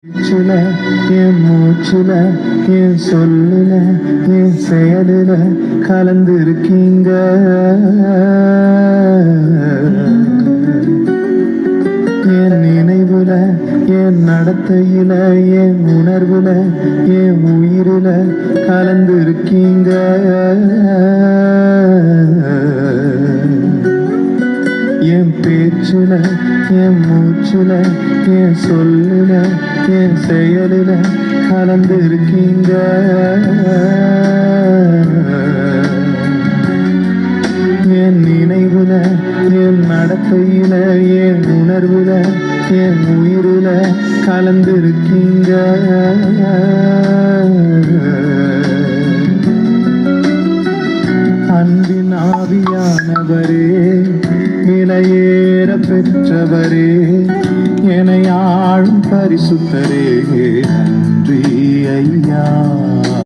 பேச்சுல என் மூச்சுல என் சொல்லுல என் செயலுல கலந்து இருக்கீங்க. என் நினைவுல என் நடத்தையில என் உணர்வுல என் உயிருல கலந்து இருக்கீங்க. என் பேச்சுல என் மூச்சுல என் சொல்லுல என் செயலுல கலந்து இருக்கீங்க. என் நினைவுல என் நடத்தையில என் உணர்வுல என் உயிருல கலந்து இருக்கீங்க. அன்பின் ஆவியானவரே, விலையேற பெற்றவரே, என்னை ஆளும் பரிசுத்தரே, நன்றி ஐயா.